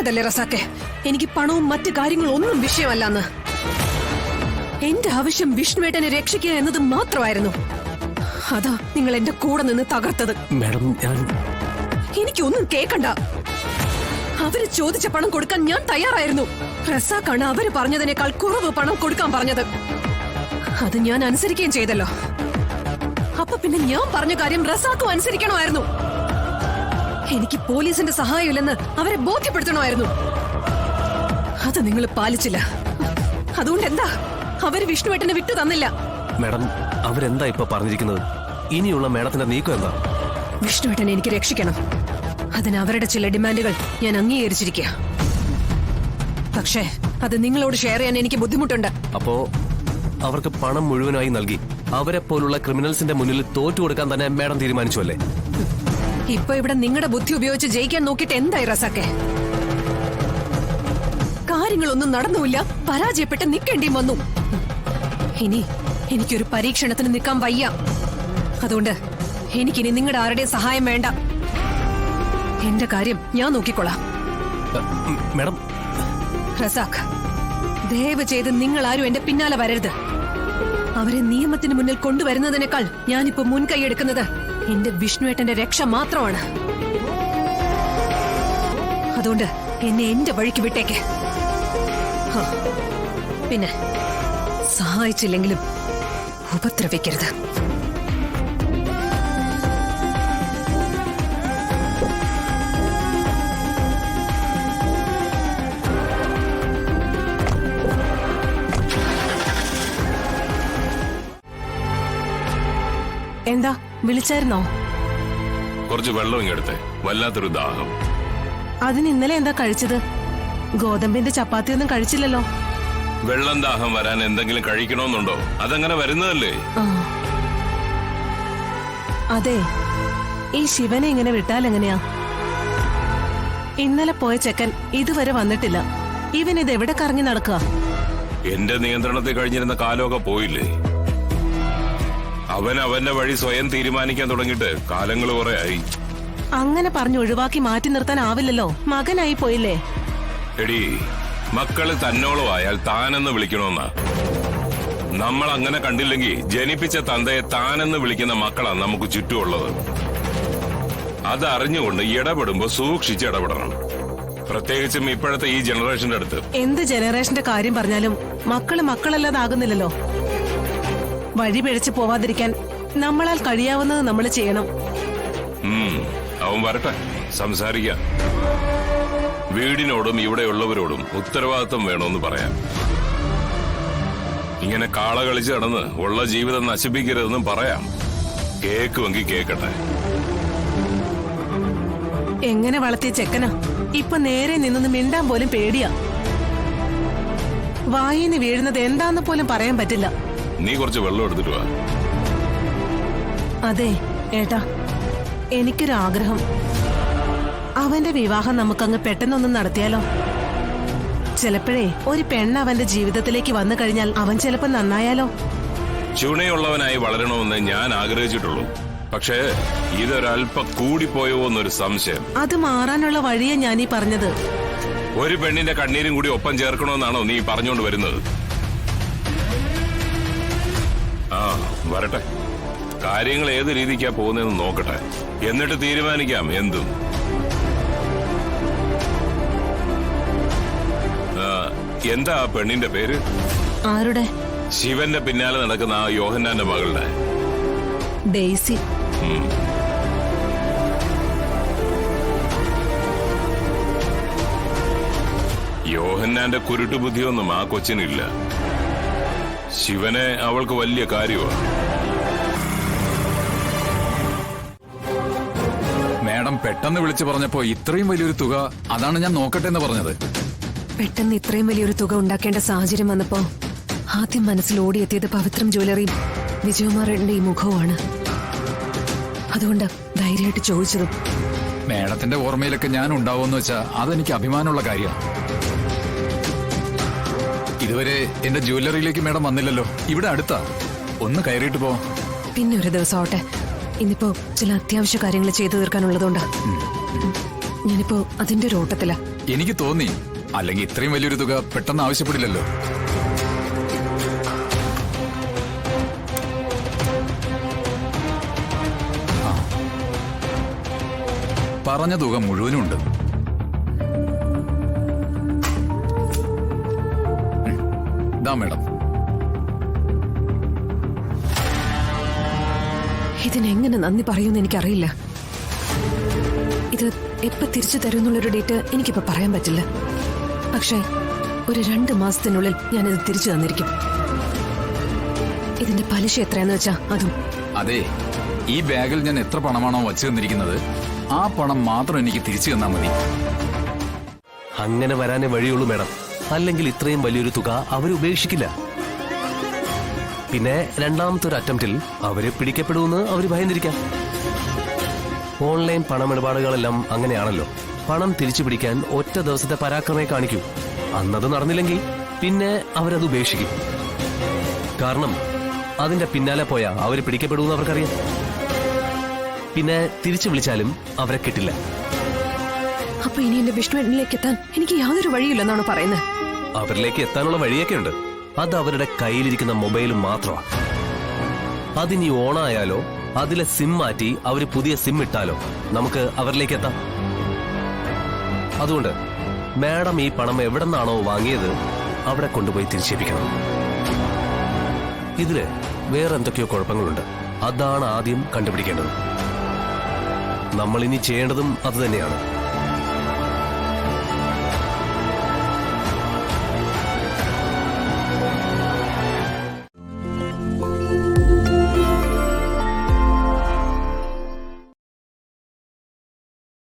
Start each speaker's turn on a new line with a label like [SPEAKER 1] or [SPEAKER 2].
[SPEAKER 1] പറഞ്ഞതല്ലേ റസാക്കെ, എനിക്ക് പണവും മറ്റു കാര്യങ്ങളും ഒന്നും വിഷയമല്ലെന്ന്. എന്റെ ആവശ്യം വിഷ്ണുവേട്ടനെ രക്ഷിക്കുക എന്നത് മാത്രമായിരുന്നു. അതാ നിങ്ങൾ എന്റെ കൂടെ നിന്ന് തകർത്തത്.
[SPEAKER 2] മാഡം,
[SPEAKER 1] എനിക്കൊന്നും കേക്കണ്ട. അവര് ചോദിച്ച പണം കൊടുക്കാൻ ഞാൻ തയ്യാറായിരുന്നു. റസാക്കാണ് അവര് പറഞ്ഞതിനേക്കാൾ കുറവ് പണം കൊടുക്കാൻ പറഞ്ഞത്. അത് ഞാൻ അനുസരിക്കുകയും ചെയ്തല്ലോ. അപ്പൊ പിന്നെ ഞാൻ പറഞ്ഞ കാര്യം റസാക്കും അനുസരിക്കണമായിരുന്നു. എനിക്ക് പോലീസിന്റെ സഹായമില്ലെന്ന് അവരെ ബോധ്യപ്പെടുത്തണമായിരുന്നു. അത് നിങ്ങൾ പാലിച്ചില്ല. അതുകൊണ്ട് എന്താ അവര് വിഷ്ണുവേട്ടനെ വിട്ടു തന്നില്ല.
[SPEAKER 2] മാഡം, അവരെന്താ ഇപ്പൊ പറഞ്ഞിരിക്കുന്നത്? ഇനിയുള്ള മാഡത്തിന്റെ നീക്കം എന്താ?
[SPEAKER 1] വിഷ്ണുവേട്ടനെ എനിക്ക് രക്ഷിക്കണം. അതിന് അവരുടെ ചില ഡിമാൻഡുകൾ ഞാൻ അംഗീകരിച്ചിരിക്കുക. പക്ഷേ അത് നിങ്ങളോട് ഷെയർ ചെയ്യാൻ എനിക്ക് ബുദ്ധിമുട്ടുണ്ട്.
[SPEAKER 2] അപ്പോ അവർക്ക് പണം മുഴുവനായി നൽകി അവരെ പോലുള്ള ക്രിമിനൽസിന്റെ മുന്നിൽ തോറ്റു കൊടുക്കാൻ തന്നെ മാഡം തീരുമാനിച്ചു അല്ലേ?
[SPEAKER 1] ഇപ്പൊ ഇവിടെ നിങ്ങളുടെ ബുദ്ധി ഉപയോഗിച്ച് ജയിക്കാൻ നോക്കിയിട്ട് എന്തായി റസാക്കെ? കാര്യങ്ങളൊന്നും നടന്നുമില്ല, പരാജയപ്പെട്ട് നിൽക്കേണ്ടിയും വന്നു. ഇനി എനിക്കൊരു പരീക്ഷണത്തിന് നിൽക്കാൻ വയ്യ. അതുകൊണ്ട് എനിക്കിനി നിങ്ങളുടെ ആരുടെയും സഹായം വേണ്ട. എന്റെ കാര്യം ഞാൻ നോക്കിക്കൊള്ളാം.
[SPEAKER 2] മാഡം,
[SPEAKER 1] റസാഖ്, ദയവ് ചെയ്ത് നിങ്ങൾ ആരും എന്റെ പിന്നാലെ വരരുത്. അവരെ നിയമത്തിന് മുന്നിൽ കൊണ്ടുവരുന്നതിനേക്കാൾ ഞാനിപ്പോ മുൻകൈയെടുക്കുന്നത് എന്റെ വിഷ്ണുവേട്ടന്റെ രക്ഷ മാത്രമാണ്. അതുകൊണ്ട് എന്നെ എന്റെ വഴിക്ക് വിട്ടേക്ക്. പിന്നെ സഹായിച്ചില്ലെങ്കിലും ഉപദ്രവിക്കരുത്. എന്താ വിളിച്ചായിരുന്നോ?
[SPEAKER 3] കുറച്ച് വെള്ളം ഇങ്ങെടുത്തേ, വല്ലാത്തൊരു ദാഹം.
[SPEAKER 1] അതിന് ഇന്നലെ എന്താ കഴിച്ചത്? ഗോതമ്പിന്റെ ചപ്പാത്തി ഒന്നും കഴിച്ചില്ലല്ലോ.
[SPEAKER 3] വെള്ളം ദാഹം വരാൻ എന്തെങ്കിലും കഴിക്കണമെന്നുണ്ടോ? അതങ്ങനെ വരുന്നതല്ലേ.
[SPEAKER 1] അതെ, ഈ ശിവനെ ഇങ്ങനെ വിട്ടാൽ എങ്ങനെയാ? ഇന്നലെ പോയ ചെക്കൻ ഇതുവരെ വന്നിട്ടില്ല. ഇവൻ ഇത് എവിടെ കറങ്ങി നടക്കുക?
[SPEAKER 3] എന്റെ നിയന്ത്രണത്തിൽ കഴിഞ്ഞിരുന്ന കാലമൊക്കെ പോയില്ലേ? അവൻ അവന്റെ വഴി സ്വയം തീരുമാനിക്കാൻ തുടങ്ങിയിട്ട് കാലങ്ങൾ കുറെ ആയി.
[SPEAKER 1] അങ്ങനെ പറഞ്ഞു ഒഴിവാക്കി മാറ്റി നിർത്താനാവില്ലല്ലോ. മകനായി പോയില്ലേ?
[SPEAKER 3] എടി, മക്കള് തന്നോളമായാൽ താനെന്ന് വിളിക്കണമെന്നാ. നമ്മൾ അങ്ങനെ കണ്ടില്ലെങ്കിൽ ജനിപ്പിച്ച തന്തയെ താനെന്ന് വിളിക്കുന്ന മക്കളാ നമുക്ക് ചുറ്റുമുള്ളത്. അതറിഞ്ഞുകൊണ്ട് ഇടപെടുമ്പോ സൂക്ഷിച്ച് ഇടപെടണം. പ്രത്യേകിച്ചും ഇപ്പോഴത്തെ ഈ ജനറേഷന്റെ അടുത്ത്.
[SPEAKER 1] എന്ത് ജനറേഷന്റെ കാര്യം പറഞ്ഞാലും മക്കളല്ലാതാകുന്നില്ലല്ലോ. വഴി പിഴച്ചു പോവാതിരിക്കാൻ നമ്മളാൽ കഴിയാവുന്നത് നമ്മൾ ചെയ്യണം.
[SPEAKER 3] അവൻ വരട്ടെ, സംസാരിക്കാം. വീടിനോടും ഇവിടെയുള്ളവരോടും ഉത്തരവാദിത്വം വേണമെന്ന് പറയാം. ഇങ്ങനെ കാള കളിച്ച് നടന്ന് ഉള്ള ജീവിതം നശിപ്പിക്കരുതെന്നും പറയാം. കേക്കുമെങ്കിൽ കേക്കട്ടെ.
[SPEAKER 1] എങ്ങനെ വളർത്തിയ ചെക്കനാ ഇപ്പൊ നേരെ നിന്നൊന്ന് മിണ്ടാൻ പോലും പേടിയാ. വായിന്ന് വീഴുന്നത് എന്താന്ന് പോലും പറയാൻ പറ്റില്ല.
[SPEAKER 3] നീ കുറച്ച് വെള്ളം എടുത്തിട്ട് വാ.
[SPEAKER 1] അതെ ഏട്ടാ, എനിക്കൊരാഗ്രഹം. അവന്റെ വിവാഹം നമുക്കങ്ങ് പെട്ടെന്നൊന്നും നടത്തിയാലോ? ചിലപ്പോഴേ ഒരു പെണ്ണ് അവന്റെ ജീവിതത്തിലേക്ക് വന്നു കഴിഞ്ഞാൽ അവൻ ചിലപ്പോ നന്നായാലോ?
[SPEAKER 3] ചുണയുള്ളവനായി വളരണമെന്ന് ഞാൻ ആഗ്രഹിച്ചിട്ടുള്ളൂ. പക്ഷേ ഇതൊരൽപ്പം കൂടിപ്പോയോ എന്നൊരു സംശയം.
[SPEAKER 1] അത് മാറാനുള്ള വഴിയാ ഞാനീ പറഞ്ഞത്.
[SPEAKER 3] ഒരു പെണ്ണിന്റെ കണ്ണീരും കൂടി ഒപ്പം ചേർക്കണമെന്നാണോ നീ പറഞ്ഞുകൊണ്ട് വരുന്നത്? ആ, വരട്ടെ. കാര്യങ്ങൾ ഏത് രീതിക്കാ പോകുന്നതെന്ന് നോക്കട്ടെ. എന്നിട്ട് തീരുമാനിക്കാം എന്തും. എന്താ ആ പെണ്ണിന്റെ പേര്?
[SPEAKER 1] ആരുടെ?
[SPEAKER 3] ശിവന്റെ പിന്നാലെ നടക്കുന്ന ആ യോഹന്നാന്റെ മകളുടെ.
[SPEAKER 1] ഡെയ്സി.
[SPEAKER 3] യോഹന്നാന്റെ കുരുട്ടുബുദ്ധിയൊന്നും ആ കൊച്ചിനില്ല. ശിവനെ അവൾക്ക് വലിയ കാര്യമാണ്.
[SPEAKER 4] മാഡം പെട്ടെന്ന് വിളിച്ചു പറഞ്ഞപ്പോ ഇത്രയും വലിയൊരു തുക, അതാണ് ഞാൻ നോക്കട്ടെ എന്ന് പറഞ്ഞത്.
[SPEAKER 1] പെട്ടെന്ന് ഇത്രയും വലിയൊരു തുക ഉണ്ടാക്കേണ്ട സാഹചര്യം വന്നപ്പോ ആദ്യം മനസ്സിൽ ഓടിയെത്തിയത് പവിത്രം ജ്വല്ലറിയും വിജയകുമാറിന്റെ ഈ മുഖവുമാണ്. അതുകൊണ്ട് ധൈര്യമായിട്ട് ചോദിച്ചതും.
[SPEAKER 4] മാഡത്തിന്റെ ഓർമ്മയിലൊക്കെ ഞാൻ ഉണ്ടാവുമെന്ന് വെച്ചാ അതെനിക്ക് അഭിമാനമുള്ള കാര്യമാണ്. ഇതുവരെ എന്റെ ജ്വല്ലറിയിലേക്ക് മാഡം വന്നില്ലല്ലോ. ഇവിടെ അടുത്താ, ഒന്ന് കയറിയിട്ട് പോ.
[SPEAKER 1] പിന്നെ ഒരു ദിവസം ആവട്ടെ. ഇന്നിപ്പോ ചില അത്യാവശ്യ കാര്യങ്ങൾ ചെയ്തു തീർക്കാനുള്ളതുകൊണ്ട് ഞാനിപ്പോ അതിന്റെ ഒരു ഓട്ടത്തില.
[SPEAKER 4] എനിക്ക് തോന്നി, അല്ലെങ്കിൽ ഇത്രയും വലിയൊരു തുക പെട്ടെന്ന് ആവശ്യപ്പെടില്ലല്ലോ. ആ. പറഞ്ഞ തുക മുഴുവനും ഉണ്ട്. ദാ മേഡം.
[SPEAKER 1] ഇതിനെങ്ങനെ നന്ദി പറയുമെന്ന് എനിക്കറിയില്ല. ഇത് എപ്പോ തിരിച്ചു തരുമെന്നുള്ളൊരു ഡേറ്റ് എനിക്കിപ്പോ പറയാൻ പറ്റില്ല. പക്ഷേ ഒരു 2 മാസത്തിനുള്ളിൽ ഞാനിത് തിരിച്ചു തന്നിരിക്കും. ഇതിന്റെ പലിശ എത്രയാന്ന് വെച്ചാ അതും.
[SPEAKER 4] അതെ, ഈ ബാഗിൽ ഞാൻ എത്ര പണമാണോ വച്ചു തന്നിരിക്കുന്നത് ആ പണം മാത്രം എനിക്ക് തിരിച്ചു തന്നാൽ മതി.
[SPEAKER 2] അങ്ങനെ വരാനേ വഴിയുള്ളൂ മാഡം. അല്ലെങ്കിൽ ഇത്രയും വലിയൊരു തുക അവരുപേക്ഷിക്കില്ല. പിന്നെ രണ്ടാമത്തെ ഒരു അറ്റംപ്റ്റിൽ അവര് പിടിക്കപ്പെടുമെന്ന് അവര് ഭയന്നിരിക്കാം. ഓൺലൈൻ പണമിടപാടുകളെല്ലാം അങ്ങനെയാണല്ലോ. പണം തിരിച്ചു പിടിക്കാൻ ഒറ്റ ദിവസത്തെ പരാക്രമേ കാണിക്കൂ. അന്നത് നടന്നില്ലെങ്കിൽ പിന്നെ അവരത് ഉപേക്ഷിക്കും. കാരണം അതിന്റെ പിന്നാലെ പോയാ അവര് പിടിക്കപ്പെടുമെന്ന് അവർക്കറിയാം. പിന്നെ തിരിച്ചു വിളിച്ചാലും അവരെ കിട്ടില്ല.
[SPEAKER 1] അപ്പൊ ഇനി എന്റെ വിഷ്ണുവേട്ടനിലേക്ക് എത്താൻ എനിക്ക് യാതൊരു വഴിയില്ലെന്നാണ് പറയുന്നത്.
[SPEAKER 2] അവരിലേക്ക് എത്താനുള്ള വഴിയൊക്കെ ഉണ്ട്. അത് അവരുടെ കയ്യിലിരിക്കുന്ന മൊബൈലും മാത്രമാണ്. അതിനി ഓണായാലോ അതിലെ സിം മാറ്റി അവര് പുതിയ സിം ഇട്ടാലോ നമുക്ക് അവരിലേക്ക് എത്താം. അതുകൊണ്ട് മാഡം ഈ പണം എവിടെ നിന്നാണോ വാങ്ങിയത് അവിടെ കൊണ്ടുപോയി തിരിച്ചേൽപ്പിക്കണം. ഇതില് വേറെ എന്തൊക്കെയോ കുഴപ്പങ്ങളുണ്ട്. അതാണ് ആദ്യം കണ്ടുപിടിക്കേണ്ടത്. നമ്മൾ ഇനി ചെയ്യേണ്ടതും അത് തന്നെയാണ്.